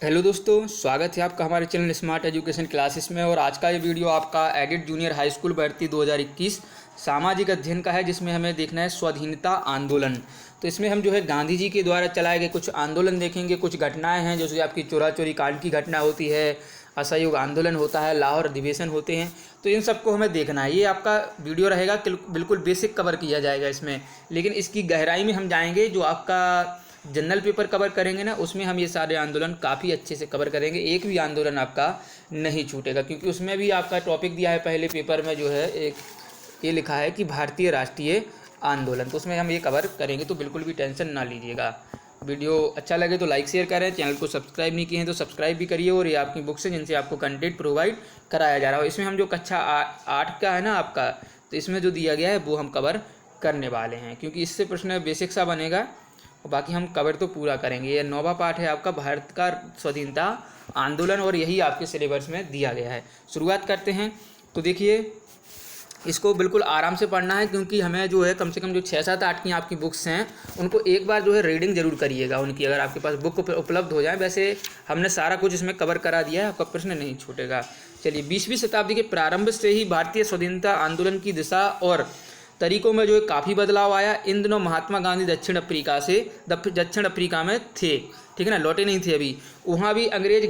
Hello दोस्तों, स्वागत है आपका हमारे चैनल स्मार्ट एजुकेशन क्लासेस में। और आज का ये वीडियो आपका एडिट जूनियर हाई स्कूल भर्ती 2021 सामाजिक अध्ययन का है, जिसमें हमें देखना है स्वाधीनता आंदोलन। तो इसमें हम जो है गांधी जी के द्वारा चलाए गए कुछ आंदोलन देखेंगे, कुछ घटनाएं हैं जैसे आपकी चोरा चोरी कांड की घटना होती है, असहयोग आंदोलन होता है, लाहौर अधिवेशन होते हैं। तो इन सबको हमें देखना है। ये आपका वीडियो रहेगा, बिल्कुल बेसिक कवर किया जाएगा इसमें, लेकिन इसकी गहराई में हम जाएंगे। जो आपका जनरल पेपर कवर करेंगे ना, उसमें हम ये सारे आंदोलन काफ़ी अच्छे से कवर करेंगे। एक भी आंदोलन आपका नहीं छूटेगा, क्योंकि उसमें भी आपका टॉपिक दिया है पहले पेपर में, जो है एक ये लिखा है कि भारतीय राष्ट्रीय आंदोलन। तो उसमें हम ये कवर करेंगे, तो बिल्कुल भी टेंशन ना लीजिएगा। वीडियो अच्छा लगे तो लाइक शेयर करें, चैनल को सब्सक्राइब नहीं किए हैं तो सब्सक्राइब भी करिए। और ये आपकी बुक्स हैं जिनसे आपको कंटेंट प्रोवाइड कराया जा रहा है। इसमें हम जो कक्षा 8 का है ना आपका, तो इसमें जो दिया गया है वो हम कवर करने वाले हैं, क्योंकि इससे प्रश्न बेसिक सा बनेगा और बाकी हम कवर तो पूरा करेंगे। ये 9वां पार्ट है आपका भारत का स्वाधीनता आंदोलन, और यही आपके सिलेबस में दिया गया है। शुरुआत करते हैं। तो देखिए, इसको बिल्कुल आराम से पढ़ना है, क्योंकि हमें जो है कम से कम जो 6, 7, 8 की आपकी बुक्स हैं उनको एक बार जो है रीडिंग जरूर करिएगा उनकी, अगर आपके पास बुक उपलब्ध हो जाए। वैसे हमने सारा कुछ इसमें कवर करा दिया है, आपका प्रश्न नहीं छूटेगा। चलिए, 20वीं शताब्दी के प्रारंभ से ही भारतीय स्वाधीनता आंदोलन की दिशा और तरीकों में जो है काफ़ी बदलाव आया। इन दिनों महात्मा गांधी दक्षिण अफ्रीका में थे, ठीक है ना, लौटे नहीं थे अभी। वहाँ भी अंग्रेज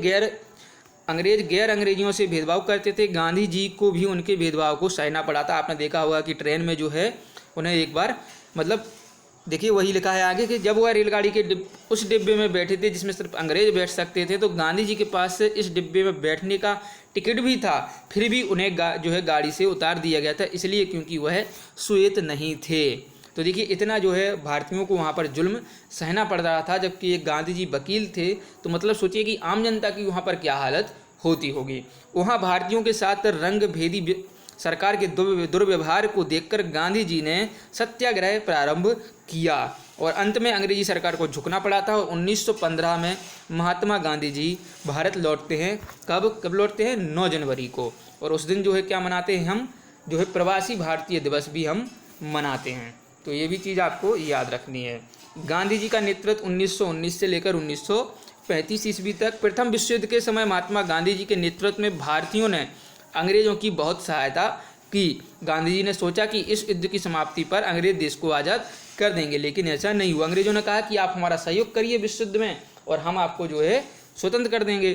गैर अंग्रेजियों से भेदभाव करते थे। गांधी जी को भी उनके भेदभाव को सहना पड़ा था। आपने देखा होगा कि ट्रेन में जो है उन्हें एक बार, मतलब देखिए वही लिखा है आगे कि जब वह रेलगाड़ी के उस डिब्बे में बैठे थे जिसमें सिर्फ अंग्रेज बैठ सकते थे, तो गांधी जी के पास इस डिब्बे में बैठने का टिकट भी था, फिर भी उन्हें जो है गाड़ी से उतार दिया गया था, इसलिए क्योंकि वह श्वेत नहीं थे। तो देखिए, इतना जो है भारतीयों को वहाँ पर जुल्म सहना पड़ रहा था, जबकि एक गांधी जी वकील थे। तो मतलब सोचिए कि आम जनता की वहाँ पर क्या हालत होती होगी। वहाँ भारतीयों के साथ रंग भेदी सरकार के दुर्व्यवहार को देखकर गांधी जी ने सत्याग्रह प्रारंभ किया, और अंत में अंग्रेजी सरकार को झुकना पड़ा था। और 1915 में महात्मा गांधी जी भारत लौटते हैं। कब लौटते हैं? 9 जनवरी को। और उस दिन जो है क्या मनाते हैं हम, जो है प्रवासी भारतीय दिवस भी हम मनाते हैं। तो ये भी चीज़ आपको याद रखनी है। गांधी जी का नेतृत्व 1919 से लेकर 1935 ईस्वी तक। प्रथम विश्व युद्ध के समय महात्मा गांधी जी के नेतृत्व में भारतीयों ने अंग्रेजों की बहुत सहायता की। गांधी जी ने सोचा कि इस युद्ध की समाप्ति पर अंग्रेज देश को आज़ाद कर देंगे, लेकिन ऐसा नहीं हुआ। अंग्रेजों ने कहा कि आप हमारा सहयोग करिए विश्व युद्ध में और हम आपको जो है स्वतंत्र कर देंगे।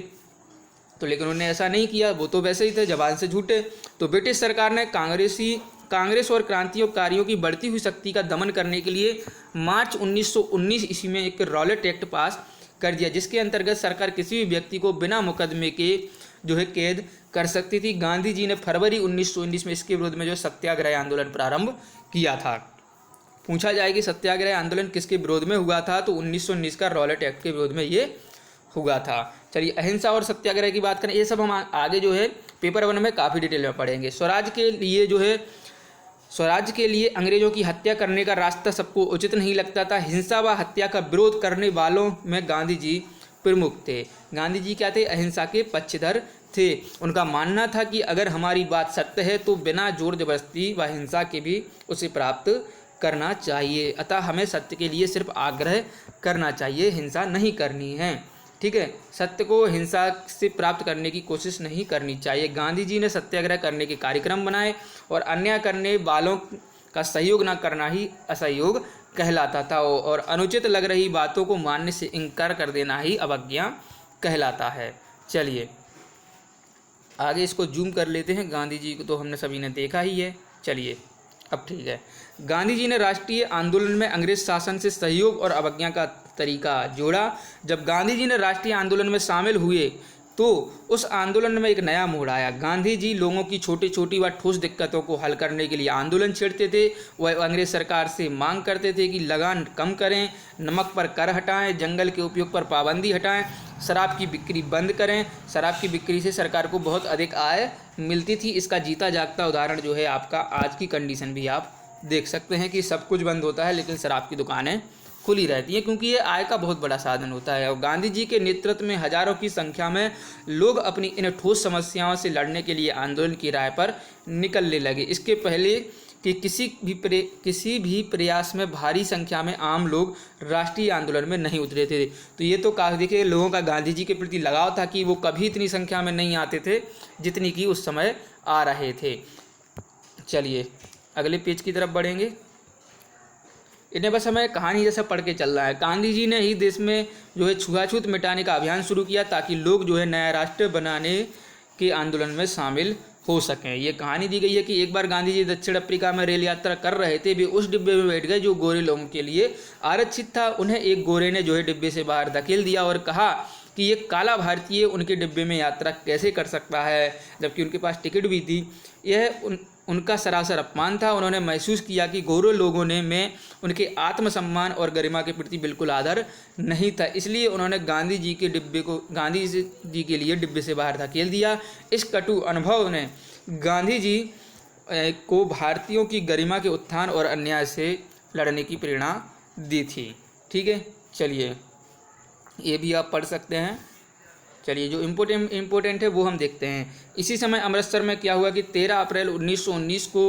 तो लेकिन उन्होंने ऐसा नहीं किया, वो तो वैसे ही थे, जबान से झूठे। तो ब्रिटिश सरकार ने कांग्रेस और क्रांतिकारियों की बढ़ती हुई शक्ति का दमन करने के लिए मार्च 1919 ईस्वी में एक रॉलेट एक्ट पास कर दिया, जिसके अंतर्गत सरकार किसी भी व्यक्ति को बिना मुकदमे के जो है कैद कर सकती थी। गांधी जी ने फरवरी 1919 में इसके विरोध में जो सत्याग्रह आंदोलन प्रारंभ किया था। पूछा जाए कि सत्याग्रह आंदोलन किसके विरोध में हुआ था, तो 1919 का रॉलेट एक्ट के विरोध में ये हुआ था। चलिए, अहिंसा और सत्याग्रह की बात करें, ये सब हम आगे जो है पेपर 1 में काफ़ी डिटेल में पढ़ेंगे। स्वराज के लिए अंग्रेजों की हत्या करने का रास्ता सबको उचित नहीं लगता था। हिंसा व हत्या का विरोध करने वालों में गांधी जी प्रमुख थे। गांधी जी क्या थे? अहिंसा के पक्षधर थे। उनका मानना था कि अगर हमारी बात सत्य है तो बिना जोर जबरदस्ती व हिंसा के भी उसे प्राप्त करना चाहिए। अतः हमें सत्य के लिए सिर्फ आग्रह करना चाहिए, हिंसा नहीं करनी है, ठीक है। सत्य को हिंसा से प्राप्त करने की कोशिश नहीं करनी चाहिए। गांधी जी ने सत्याग्रह करने के कार्यक्रम बनाए, और अन्याय करने वालों का सहयोग न करना ही असहयोग कहलाता था, और अनुचित लग रही बातों को मानने से इनकार कर देना ही अवज्ञा कहलाता है। चलिए आगे इसको जूम कर लेते हैं। गांधी जी को तो हमने सभी ने देखा ही है। चलिए अब ठीक है। गांधी जी ने राष्ट्रीय आंदोलन में अंग्रेज शासन से सहयोग और अवज्ञा का तरीका जोड़ा। जब गांधी जी ने राष्ट्रीय आंदोलन में शामिल हुए तो उस आंदोलन में एक नया मोड़ आया। गांधी जी लोगों की छोटी छोटी व ठोस दिक्कतों को हल करने के लिए आंदोलन छेड़ते थे। वह अंग्रेज सरकार से मांग करते थे कि लगान कम करें, नमक पर कर हटाएं, जंगल के उपयोग पर पाबंदी हटाएं, शराब की बिक्री बंद करें। शराब की बिक्री से सरकार को बहुत अधिक आय मिलती थी। इसका जीता जागता उदाहरण जो है आपका आज की कंडीशन भी आप देख सकते हैं कि सब कुछ बंद होता है लेकिन शराब की दुकानें खुली रहती है, क्योंकि ये आय का बहुत बड़ा साधन होता है। और गांधी जी के नेतृत्व में हजारों की संख्या में लोग अपनी इन ठोस समस्याओं से लड़ने के लिए आंदोलन की राह पर निकलने लगे। इसके पहले कि किसी भी प्रयास में भारी संख्या में आम लोग राष्ट्रीय आंदोलन में नहीं उतरे थे। तो ये तो काफ़ी देखिए लोगों का गांधी जी के प्रति लगाव था कि वो कभी इतनी संख्या में नहीं आते थे जितनी कि उस समय आ रहे थे। चलिए अगले पेज की तरफ बढ़ेंगे। इन्हें बस हमें कहानी जैसा पढ़ के चल रहा है। गांधी जी ने ही देश में जो है छुआछूत मिटाने का अभियान शुरू किया ताकि लोग जो है नया राष्ट्र बनाने के आंदोलन में शामिल हो सकें। ये कहानी दी गई है कि एक बार गांधी जी दक्षिण अफ्रीका में रेल यात्रा कर रहे थे। वे उस डिब्बे में बैठ गए जो गोरे लोगों के लिए आरक्षित था। उन्हें एक गोरे ने जो है डिब्बे से बाहर धकेल दिया और कहा कि ये काला भारतीय उनके डिब्बे में यात्रा कैसे कर सकता है, जबकि उनके पास टिकट भी थी। यह उनका सरासर अपमान था। उन्होंने महसूस किया कि गोरे लोगों ने में उनके आत्मसम्मान और गरिमा के प्रति बिल्कुल आदर नहीं था, इसलिए उन्होंने गांधी जी के लिए डिब्बे से बाहर धकेल दिया। इस कटु अनुभव ने गांधी जी को भारतीयों की गरिमा के उत्थान और अन्याय से लड़ने की प्रेरणा दी थी। ठीक है, चलिए ये भी आप पढ़ सकते हैं। चलिए जो इम्पोर्टेंट है वो हम देखते हैं। इसी समय अमृतसर में क्या हुआ कि 13 अप्रैल 1919 को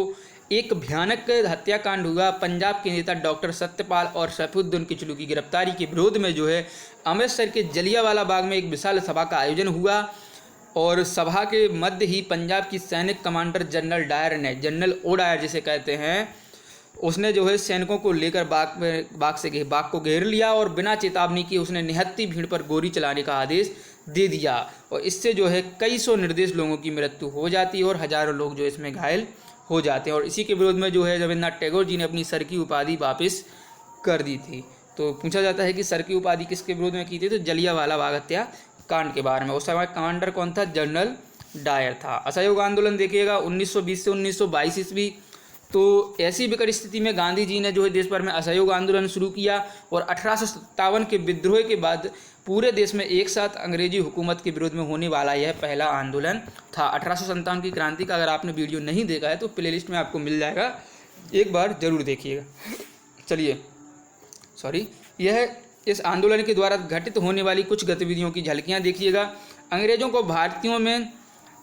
एक भयानक हत्याकांड हुआ। पंजाब के नेता डॉक्टर सत्यपाल और सैफुद्दीन किचलू की गिरफ्तारी के विरोध में जो है अमृतसर के जलियांवाला बाग में एक विशाल सभा का आयोजन हुआ और सभा के मध्य ही पंजाब की सैनिक कमांडर जनरल डायर ने, जनरल ओ डायर जिसे कहते हैं, उसने जो है सैनिकों को लेकर बाग को घेर लिया और बिना चेतावनी के उसने निहत्ती भीड़ पर गोली चलाने का आदेश दे दिया और इससे जो है कई सौ निर्दोष लोगों की मृत्यु हो जाती है और हजारों लोग जो इसमें घायल हो जाते हैं। और इसी के विरोध में जो है रविन्द्रनाथ टैगोर जी ने अपनी सर की उपाधि वापस कर दी थी। तो पूछा जाता है कि सर की उपाधि किसके विरोध में की थी, तो जलियांवाला बाग हत्याकांड के बारे में। उस समय कमांडर कौन था, जनरल डायर था। असहयोग आंदोलन देखिएगा 1920 से 1922 ईस्वी। तो ऐसी विकट स्थिति में गांधी जी ने जो है देश भर में असहयोग आंदोलन शुरू किया और 1857 के विद्रोह के बाद पूरे देश में एक साथ अंग्रेजी हुकूमत के विरोध में होने वाला यह पहला आंदोलन था। 1857 की क्रांति का अगर आपने वीडियो नहीं देखा है तो प्लेलिस्ट में आपको मिल जाएगा, एक बार जरूर देखिएगा। चलिए यह इस आंदोलन के द्वारा घटित होने वाली कुछ गतिविधियों की झलकियाँ देखिएगा। अंग्रेजों को भारतीयों में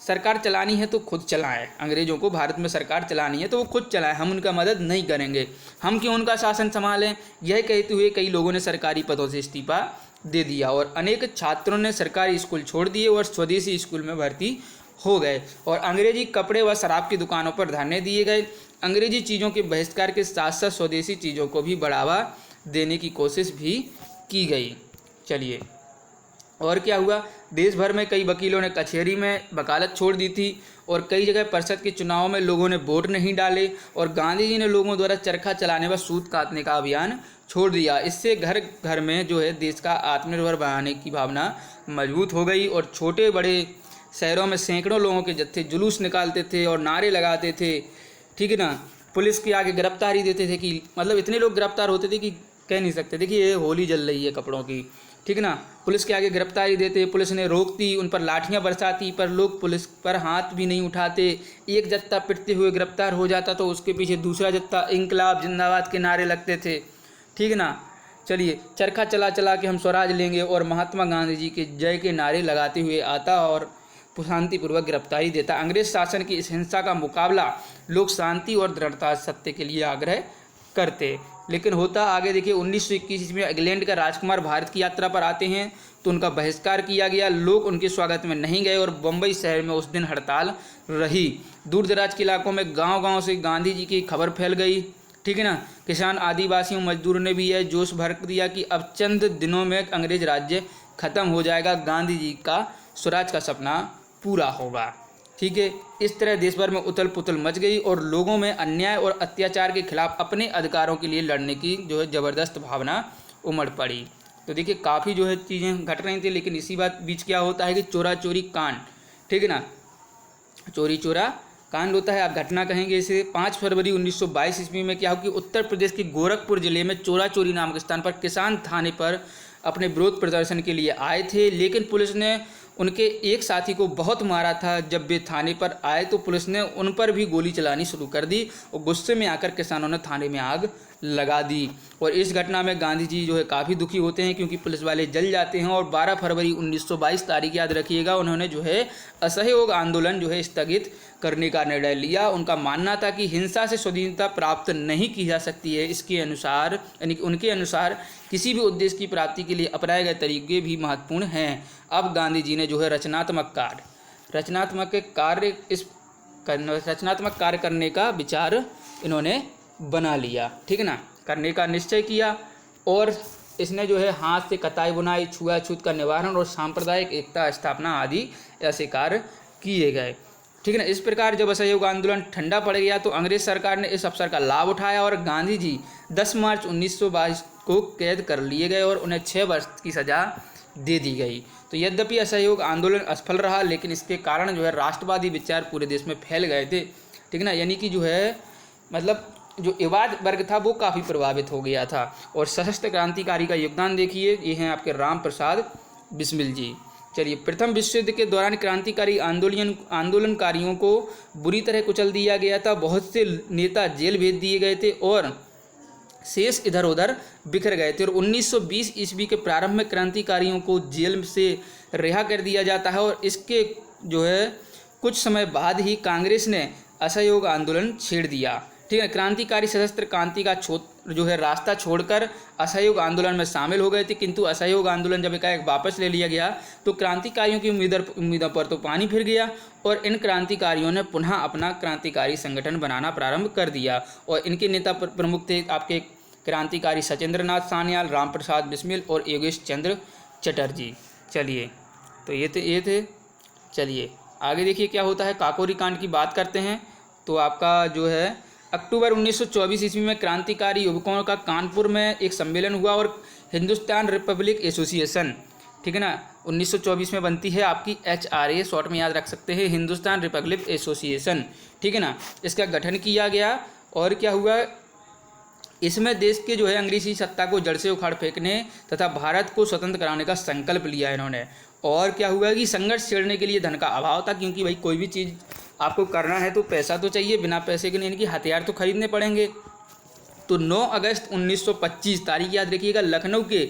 सरकार चलानी है तो खुद चलाएं। अंग्रेजों को भारत में सरकार चलानी है तो वो खुद चलाएं, हम उनका मदद नहीं करेंगे, हम क्यों उनका शासन संभालें। यह कहते हुए कई लोगों ने सरकारी पदों से इस्तीफा दे दिया और अनेक छात्रों ने सरकारी स्कूल छोड़ दिए और स्वदेशी स्कूल में भर्ती हो गए और अंग्रेजी कपड़े व शराब की दुकानों पर धरने दिए गए। अंग्रेजी चीज़ों के बहिष्कार के साथ साथ स्वदेशी चीज़ों को भी बढ़ावा देने की कोशिश भी की गई। चलिए और क्या हुआ, देश भर में कई वकीलों ने कचहरी में वकालत छोड़ दी थी और कई जगह परिषद के चुनाव में लोगों ने वोट नहीं डाले और गांधी जी ने लोगों द्वारा चरखा चलाने व सूत काटने का अभियान छोड़ दिया। इससे घर घर में जो है देश का आत्मनिर्भर बनाने की भावना मजबूत हो गई और छोटे बड़े शहरों में सैकड़ों लोगों के जत्थे जुलूस निकालते थे और नारे लगाते थे। ठीक है ना, पुलिस के आगे गिरफ्तारी देते थे कि मतलब इतने लोग गिरफ्तार होते थे कि कह नहीं सकते। देखिए ये होली जल रही है कपड़ों की, ठीक है ना, पुलिस के आगे गिरफ्तारी देते, पुलिस ने रोकती, उन पर लाठियां बरसाती, पर लोग पुलिस पर हाथ भी नहीं उठाते। एक जत्था पिटते हुए गिरफ्तार हो जाता तो उसके पीछे दूसरा जत्था इंकलाब जिंदाबाद के नारे लगते थे। ठीक है ना, चलिए चरखा चला चला के हम स्वराज लेंगे और महात्मा गांधी जी के जय के नारे लगाते हुए आता और शांतिपूर्वक गिरफ्तारी देता। अंग्रेज शासन की इस हिंसा का मुकाबला लोग शांति और दृढ़ता सत्य के लिए आग्रह करते। लेकिन होता आगे देखिए 1921 में इंग्लैंड का राजकुमार भारत की यात्रा पर आते हैं तो उनका बहिष्कार किया गया। लोग उनके स्वागत में नहीं गए और बम्बई शहर में उस दिन हड़ताल रही। दूर दराज के इलाकों में गांव-गांव से गांधी जी की खबर फैल गई। ठीक है ना, किसान आदिवासियों मजदूरों ने भी यह जोश भर दिया कि अब चंद दिनों में अंग्रेज राज्य खत्म हो जाएगा, गांधी जी का स्वराज का सपना पूरा होगा। ठीक है, इस तरह देश भर में उथल पुथल मच गई और लोगों में अन्याय और अत्याचार के खिलाफ अपने अधिकारों के लिए लड़ने की जो है ज़बरदस्त भावना उमड़ पड़ी। तो देखिए काफ़ी जो है चीज़ें घट रही थी, लेकिन इसी बात बीच क्या होता है कि चोरा चोरी कांड, ठीक है ना, चोरी चोरा कांड होता है। आप घटना कहेंगे इसे। 5 फरवरी 1922 ईस्वी में क्या हो कि उत्तर प्रदेश के गोरखपुर जिले में चोरा चोरी नामक स्थान पर किसान थाने पर अपने विरोध प्रदर्शन के लिए आए थे, लेकिन पुलिस ने उनके एक साथी को बहुत मारा था। जब वे थाने पर आए तो पुलिस ने उन पर भी गोली चलानी शुरू कर दी और गुस्से में आकर किसानों ने थाने में आग लगा दी। और इस घटना में गांधी जी जो है काफ़ी दुखी होते हैं, क्योंकि पुलिस वाले जल जाते हैं। और 12 फरवरी 1922 तारीख याद रखिएगा, उन्होंने जो है असहयोग आंदोलन जो है स्थगित करने का निर्णय लिया। उनका मानना था कि हिंसा से स्वाधीनता प्राप्त नहीं की जा सकती है। इसके अनुसार यानी कि उनके अनुसार किसी भी उद्देश्य की प्राप्ति के लिए अपनाए गए तरीके भी महत्वपूर्ण हैं। अब गांधी जी ने जो है रचनात्मक कार्य करने का विचार इन्होंने बना लिया, ठीक है ना, करने का निश्चय किया। और इसने जो है हाथ से कताई बुनाई, छुआछूत का निवारण और सांप्रदायिक एकता स्थापना आदि ऐसे कार्य किए गए, ठीक है ना। इस प्रकार जब असहयोग आंदोलन ठंडा पड़ गया तो अंग्रेज सरकार ने इस अवसर का लाभ उठाया और गांधी जी 10 मार्च 1922 को कैद कर लिए गए और उन्हें 6 वर्ष की सज़ा दे दी गई। तो यद्यपि असहयोग आंदोलन असफल रहा, लेकिन इसके कारण जो है राष्ट्रवादी विचार पूरे देश में फैल गए थे, ठीक ना। यानी कि जो है मतलब जो युवा वर्ग था वो काफ़ी प्रभावित हो गया था। और सशस्त्र क्रांतिकारी का योगदान देखिए, ये हैं आपके राम प्रसाद बिस्मिल जी। चलिए, प्रथम विश्व युद्ध के दौरान क्रांतिकारी आंदोलनकारियों को बुरी तरह कुचल दिया गया था। बहुत से नेता जेल भेज दिए गए थे और शेष इधर उधर बिखर गए थे। और 1920 ईस्वी के प्रारंभ में क्रांतिकारियों को जेल से रिहा कर दिया जाता है। और इसके जो है कुछ समय बाद ही कांग्रेस ने असहयोग आंदोलन छेड़ दिया, ठीक है। क्रांतिकारी सशस्त्र क्रांति का जो है रास्ता छोड़कर असहयोग आंदोलन में शामिल हो गए थे, किंतु असहयोग आंदोलन जब एकाएक वापस ले लिया गया तो क्रांतिकारियों की उम्मीदों पर तो पानी फिर गया और इन क्रांतिकारियों ने पुनः अपना क्रांतिकारी संगठन बनाना प्रारंभ कर दिया। और इनके नेता प्रमुख थे आपके क्रांतिकारी सचिंद्र नाथ सान्याल, राम प्रसाद बिस्मिल और योगेश चंद्र चटर्जी। चलिए, तो ये थे। चलिए आगे देखिए क्या होता है। काकोरी कांड की बात करते हैं तो आपका जो है अक्टूबर 1924 ईस्वी में क्रांतिकारी युवकों का कानपुर में एक सम्मेलन हुआ और हिंदुस्तान रिपब्लिक एसोसिएशन, ठीक है ना, 1924 में बनती है आपकी HRA, शॉर्ट में याद रख सकते हैं, हिंदुस्तान रिपब्लिक एसोसिएशन, ठीक है ना। इसका गठन किया गया और क्या हुआ, इसमें देश के जो है अंग्रेजी सत्ता को जड़ से उखाड़ फेंकने तथा भारत को स्वतंत्र कराने का संकल्प लिया इन्होंने। और क्या हुआ कि संघर्ष छेड़ने के लिए धन का अभाव था, क्योंकि भाई कोई भी चीज़ आपको करना है तो पैसा तो चाहिए, बिना पैसे के नहीं, इनकी हथियार तो खरीदने पड़ेंगे। तो 9 अगस्त 1925 तारीख याद रखिएगा, लखनऊ के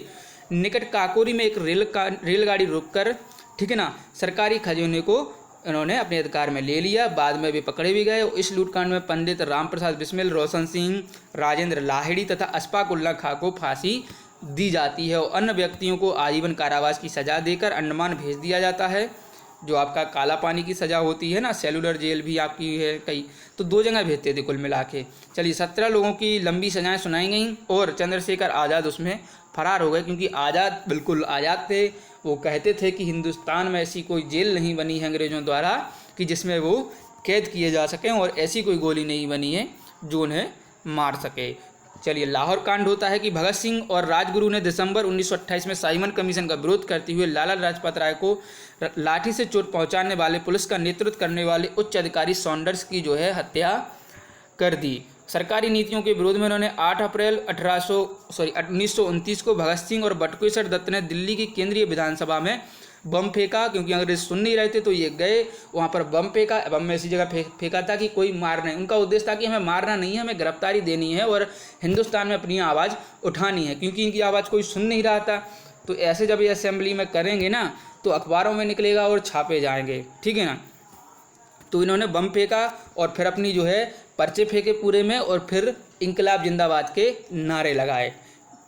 निकट काकोरी में एक रेलगाड़ी रोककर, ठीक है ना, सरकारी खजाने को इन्होंने अपने अधिकार में ले लिया। बाद में वे पकड़े भी गए। इस लूटकांड में पंडित राम प्रसाद बिस्मिल, रोशन सिंह, राजेंद्र लाहिड़ी तथा अशफाक उल्ला खां को फांसी दी जाती है और अन्य व्यक्तियों को आजीवन कारावास की सज़ा देकर अंडमान भेज दिया जाता है। जो आपका काला पानी की सज़ा होती है ना, सेलुलर जेल भी आपकी है कई, तो 2 जगह भेजते थे कुल मिला के। चलिए, 17 लोगों की लंबी सजाएं सुनाई गई और चंद्रशेखर आज़ाद उसमें फरार हो गए, क्योंकि आज़ाद बिल्कुल आज़ाद थे। वो कहते थे कि हिंदुस्तान में ऐसी कोई जेल नहीं बनी है अंग्रेज़ों द्वारा कि जिसमें वो कैद किए जा सकें, और ऐसी कोई गोली नहीं बनी है जो उन्हें मार सके। चलिए, लाहौर कांड होता है कि भगत सिंह और राजगुरु ने दिसंबर 1928 में साइमन कमीशन का विरोध करते हुए लाला लाजपत राय को लाठी से चोट पहुंचाने वाले पुलिस का नेतृत्व करने वाले उच्च अधिकारी सॉन्डर्स की जो है हत्या कर दी। सरकारी नीतियों के विरोध में उन्होंने 8 अप्रैल 1929 को भगत सिंह और बटुकेश्वर दत्त ने दिल्ली की केंद्रीय विधानसभा में बम फेंका, क्योंकि अंग्रेज सुन नहीं रहे थे तो ये गए वहाँ पर बम फेंका। बम में ऐसी जगह फेंका था कि कोई मार नहीं, उनका उद्देश्य था कि हमें मारना नहीं है, हमें गिरफ्तारी देनी है और हिंदुस्तान में अपनी आवाज़ उठानी है, क्योंकि इनकी आवाज़ कोई सुन नहीं रहा था। तो ऐसे जब ये असेंबली में करेंगे ना तो अखबारों में निकलेगा और छापे जाएंगे, ठीक है ना। तो इन्होंने बम फेंका और फिर अपनी जो है पर्चे फेंके पूरे में और फिर इंकलाब जिंदाबाद के नारे लगाए।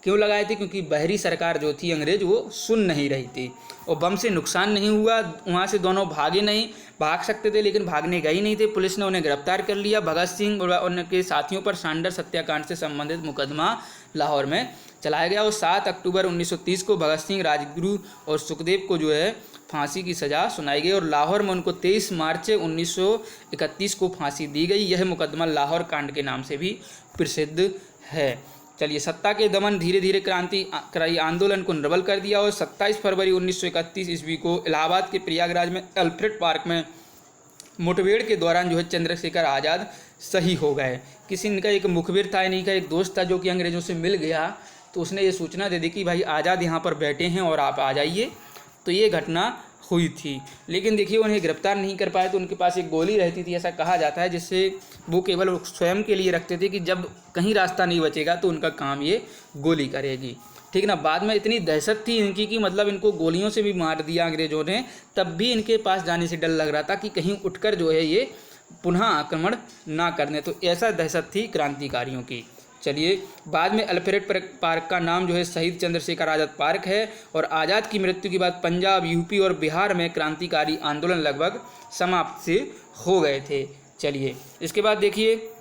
क्यों लगाए थे? क्योंकि बहरी सरकार जो थी अंग्रेज वो सुन नहीं रही थी। और बम से नुकसान नहीं हुआ, वहाँ से दोनों भागे नहीं, भाग सकते थे लेकिन भागने गए ही नहीं थे। पुलिस ने उन्हें गिरफ्तार कर लिया। भगत सिंह और उनके साथियों पर सॉन्डर्स हत्याकांड से संबंधित मुकदमा लाहौर में चलाया गया और 7 अक्टूबर 1930 को भगत सिंह, राजगुरु और सुखदेव को जो है फांसी की सज़ा सुनाई गई और लाहौर में उनको 23 मार्च 1931 को फांसी दी गई। यह मुकदमा लाहौर कांड के नाम से भी प्रसिद्ध है। चलिए, सत्ता के दमन धीरे धीरे क्रांतिकारी आंदोलन को निर्बल कर दिया और 27 फरवरी 1931 ईस्वी को इलाहाबाद के प्रयागराज में अल्फ्रेड पार्क में मुठभेड़ के दौरान जो है चंद्रशेखर आज़ाद शहीद हो गए। किसी इनका एक मुखबिर था, इन्हीं का एक दोस्त था जो कि अंग्रेज़ों से मिल गया, तो उसने ये सूचना दे दी कि भाई आज़ाद यहाँ पर बैठे हैं और आप आ जाइए। तो ये घटना हुई थी। लेकिन देखिए उन्हें गिरफ्तार नहीं कर पाए, तो उनके पास एक गोली रहती थी, ऐसा कहा जाता है, जिससे वो केवल स्वयं के लिए रखते थे कि जब कहीं रास्ता नहीं बचेगा तो उनका काम ये गोली करेगी। ठीक ना। बाद में इतनी दहशत थी इनकी कि मतलब इनको गोलियों से भी मार दिया अंग्रेजों ने, तब भी इनके पास जाने से डर लग रहा था कि कहीं उठकर जो है ये पुनः आक्रमण ना करने। तो ऐसा दहशत थी क्रांतिकारियों की। चलिए, बाद में अल्फ्रेड पार्क का नाम जो है शहीद चंद्रशेखर आज़ाद पार्क है, और आज़ाद की मृत्यु के बाद पंजाब, यूपी और बिहार में क्रांतिकारी आंदोलन लगभग समाप्त से हो गए थे। चलिए, इसके बाद देखिए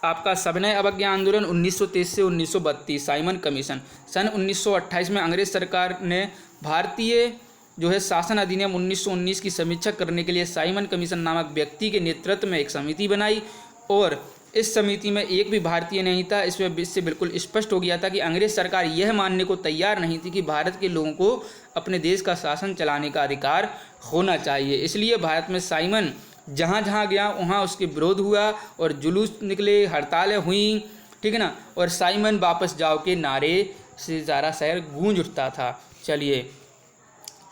आपका सविनय अवज्ञा आंदोलन 1923 से 1932, साइमन कमीशन। सन 1928 में अंग्रेज सरकार ने भारतीय जो है शासन अधिनियम 1919 की समीक्षा करने के लिए साइमन कमीशन नामक व्यक्ति के नेतृत्व में एक समिति बनाई, और इस समिति में एक भी भारतीय नहीं था। इससे बिल्कुल स्पष्ट हो गया था कि अंग्रेज सरकार यह मानने को तैयार नहीं थी कि भारत के लोगों को अपने देश का शासन चलाने का अधिकार होना चाहिए। इसलिए भारत में साइमन जहाँ जहाँ गया वहाँ उसके विरोध हुआ और जुलूस निकले, हड़तालें हुई, ठीक है ना, और साइमन वापस जाओ के नारे से सारा शहर गूंज उठता था। चलिए,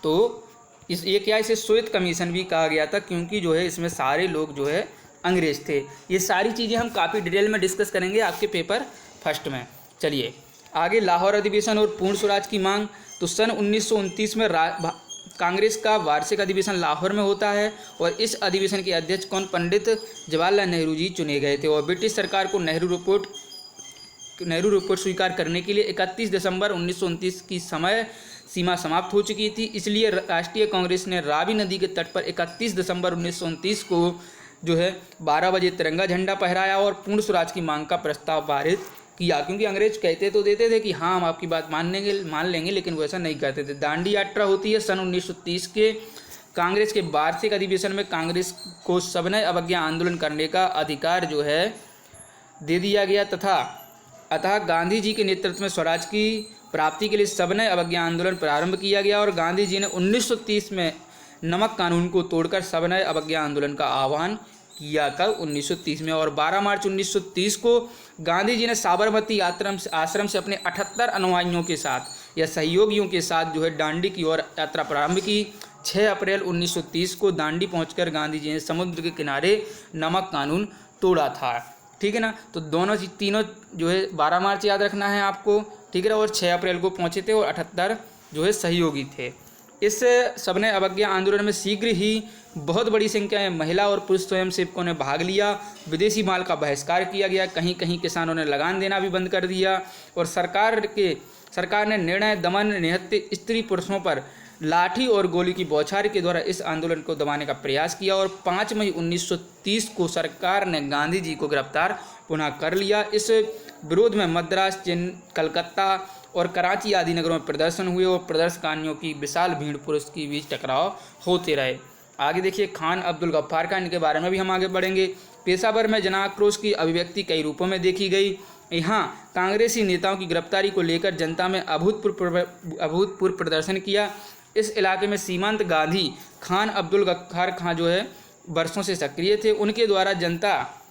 तो इसे श्वेत कमीशन भी कहा गया था, क्योंकि जो है इसमें सारे लोग जो है अंग्रेज थे। ये सारी चीज़ें हम काफ़ी डिटेल में डिस्कस करेंगे आपके पेपर फर्स्ट में। चलिए आगे, लाहौर अधिवेशन और पूर्ण स्वराज की मांग। तो सन 1929 में कांग्रेस का वार्षिक अधिवेशन लाहौर में होता है, और इस अधिवेशन के अध्यक्ष कौन, पंडित जवाहरलाल नेहरू जी चुने गए थे। और ब्रिटिश सरकार को नेहरू रिपोर्ट स्वीकार करने के लिए 31 दिसंबर 1929 की समय सीमा समाप्त हो चुकी थी। इसलिए राष्ट्रीय कांग्रेस ने रावी नदी के तट पर 31 दिसंबर 1929 को जो है 12 बजे तिरंगा झंडा फहराया और पूर्ण स्वराज की मांग का प्रस्ताव पारित किया। क्योंकि अंग्रेज कहते तो देते थे कि हाँ हम आपकी बात मान लेंगे, लेकिन वो ऐसा नहीं करते थे। दांडी यात्रा होती है सन 1930 के कांग्रेस के वार्षिक अधिवेशन में कांग्रेस को सविनय अवज्ञा आंदोलन करने का अधिकार जो है दे दिया गया अतः गांधी जी के नेतृत्व में स्वराज की प्राप्ति के लिए सविनय अवज्ञा आंदोलन प्रारंभ किया गया, और गांधी जी ने 1930 में नमक कानून को तोड़कर सविनय अवज्ञा आंदोलन का आह्वान किया था 1930 में। और 12 मार्च 1930 को गांधी जी ने साबरमती आश्रम से अपने 78 अनुयायियों के साथ या सहयोगियों के साथ जो है दांडी की ओर यात्रा प्रारंभ की। 6 अप्रैल 1930 को दांडी पहुंचकर गांधी जी ने समुद्र के किनारे नमक कानून तोड़ा था। ठीक है ना। तो तीनों जो है 12 मार्च याद रखना है आपको, ठीक है ना, और 6 अप्रैल को पहुंचे थे, और 78 जो है सहयोगी थे। इस सविनय अवज्ञा आंदोलन में शीघ्र ही बहुत बड़ी संख्या में महिला और पुरुष स्वयंसेवकों ने भाग लिया। विदेशी माल का बहिष्कार किया गया, कहीं कहीं किसानों ने लगान देना भी बंद कर दिया, और सरकार ने निर्णय दमन, निहत्थे स्त्री पुरुषों पर लाठी और गोली की बौछार के द्वारा इस आंदोलन को दबाने का प्रयास किया। और 5 मई 1930 को सरकार ने गांधी जी को गिरफ्तार पुनः कर लिया। इस विरोध में मद्रास, कलकत्ता और कराची आदि नगरों में प्रदर्शन हुए, और प्रदर्शनकारियों की विशाल भीड़ पुरुष के बीच टकराव होते रहे। आगे देखिए खान अब्दुल गफ्फार खान, इनके बारे में भी हम आगे बढ़ेंगे। पेशावर में जनाक्रोश की अभिव्यक्ति कई रूपों में देखी गई। यहाँ कांग्रेसी नेताओं की गिरफ्तारी को लेकर जनता में अभूतपूर्व प्रदर्शन किया। इस इलाके में सीमांत गांधी खान अब्दुल गफ्फार खान जो है वर्षों से सक्रिय थे। उनके द्वारा जनता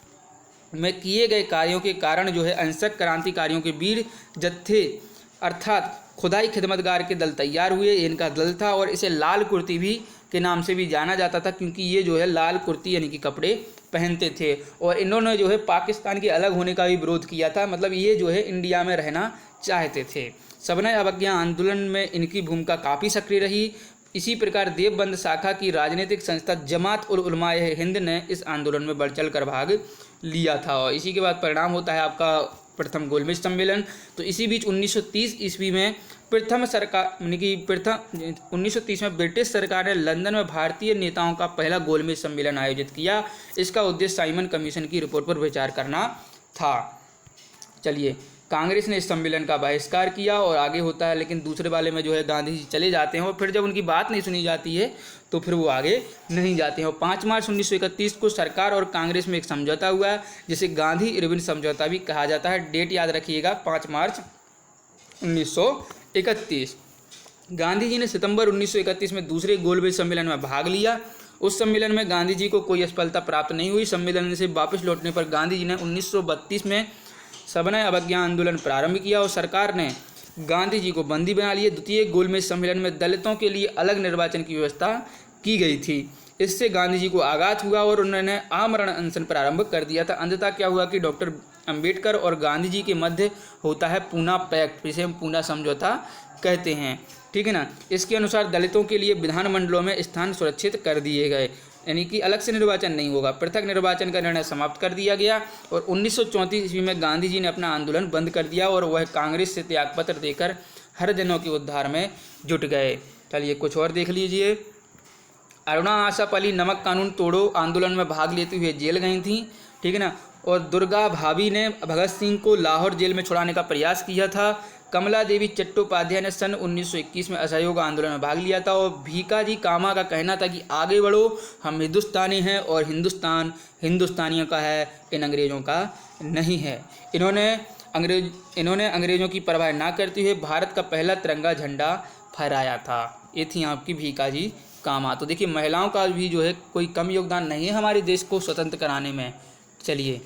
में किए गए कार्यों के कारण जो है अहिंसक क्रांतिकारियों के वीर जत्थे अर्थात खुदाई खिदमतगार के दल तैयार हुए। इनका दल था, और इसे लाल कुर्ती भी के नाम से भी जाना जाता था, क्योंकि ये जो है लाल कुर्ती यानी कि कपड़े पहनते थे। और इन्होंने जो है पाकिस्तान के अलग होने का भी विरोध किया था, मतलब ये जो है इंडिया में रहना चाहते थे। सविनय अवज्ञा आंदोलन में इनकी भूमिका काफ़ी सक्रिय रही। इसी प्रकार देवबंद शाखा की राजनीतिक संस्था जमात उल उलमाए हिंद ने इस आंदोलन में बढ़ चढ़ कर भाग लिया था। और इसी के बाद परिणाम होता है आपका प्रथम गोलमेज सम्मेलन। तो इसी बीच 1930 ईस्वी में 1930 में ब्रिटिश सरकार ने लंदन में भारतीय नेताओं का पहला गोलमेज सम्मेलन आयोजित किया। इसका उद्देश्य साइमन कमीशन की रिपोर्ट पर विचार करना था। चलिए, कांग्रेस ने इस सम्मेलन का बहिष्कार किया, और आगे होता है, लेकिन दूसरे वाले में जो है गांधी जी चले जाते हैं, और फिर जब उनकी बात नहीं सुनी जाती है तो फिर वो आगे नहीं जाते हैं। और 5 मार्च 1931 को सरकार और कांग्रेस में एक समझौता हुआ है, जिसे गांधी इरविन समझौता भी कहा जाता है। डेट याद रखिएगा, 5 मार्च 1931। गांधी जी ने सितंबर 1931 में दूसरे गोलमेज सम्मेलन में भाग लिया। उस सम्मेलन में गांधी जी को कोई सफलता प्राप्त नहीं हुई। सम्मेलन से वापस लौटने पर गांधी जी ने 1932 में सविनय अवज्ञा आंदोलन प्रारंभ किया, और सरकार ने गांधी जी को बंदी बना लिए। द्वितीय गोलमेज सम्मेलन में दलितों के लिए अलग निर्वाचन की व्यवस्था की गई थी। इससे गांधी जी को आघात हुआ और उन्होंने आमरण अनशन प्रारंभ कर दिया था। अंततः क्या हुआ कि डॉक्टर अंबेडकर और गांधी जी के मध्य होता है पूना पैक्ट, जिसे हम पूना समझौता कहते हैं, ठीक है ना। इसके अनुसार दलितों के लिए विधानमंडलों में स्थान सुरक्षित कर दिए गए, यानी कि अलग से निर्वाचन नहीं होगा। पृथक निर्वाचन का निर्णय समाप्त कर दिया गया और 1934 ईस्वी में गांधी जी ने अपना आंदोलन बंद कर दिया और वह कांग्रेस से त्यागपत्र देकर हरिजनों के उद्धार में जुट गए। चलिए कुछ और देख लीजिए। अरुणा आशा पली नमक कानून तोड़ो आंदोलन में भाग लेते हुए जेल गई थी, ठीक है ना। और दुर्गा भाभी ने भगत सिंह को लाहौर जेल में छुड़ाने का प्रयास किया था। कमला देवी चट्टोपाध्याय ने सन 1921 में असहयोग आंदोलन में भाग लिया था। और भीकाजी कामा का कहना था कि आगे बढ़ो, हम हिंदुस्तानी हैं और हिंदुस्तान हिंदुस्तानियों का है, इन अंग्रेज़ों का नहीं है। इन्होंने अंग्रेज़ों की परवाह ना करते हुए भारत का पहला तिरंगा झंडा फहराया था। ये थी आपकी भीकाजी कामा। तो देखिए महिलाओं का भी जो है कोई कम योगदान नहीं है हमारे देश को स्वतंत्र कराने में। चलिए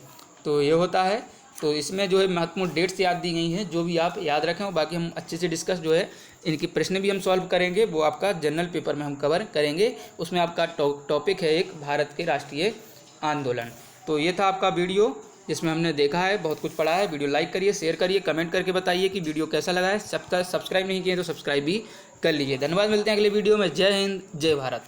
तो ये होता है। तो इसमें जो है महत्वपूर्ण डेट्स याद दी गई हैं, जो भी आप याद रखें। और बाकी हम अच्छे से डिस्कस जो है इनके प्रश्न भी हम सॉल्व करेंगे, वो आपका जनरल पेपर में हम कवर करेंगे। उसमें आपका टॉपिक है एक भारत के राष्ट्रीय आंदोलन। तो ये था आपका वीडियो जिसमें हमने देखा है, बहुत कुछ पढ़ा है। वीडियो लाइक करिए, शेयर करिए, कमेंट करके बताइए कि वीडियो कैसा लगा है। सब्सक्राइब नहीं किए तो सब्सक्राइब भी कर लीजिए। धन्यवाद, मिलते हैं अगले वीडियो में। जय हिंद, जय भारत।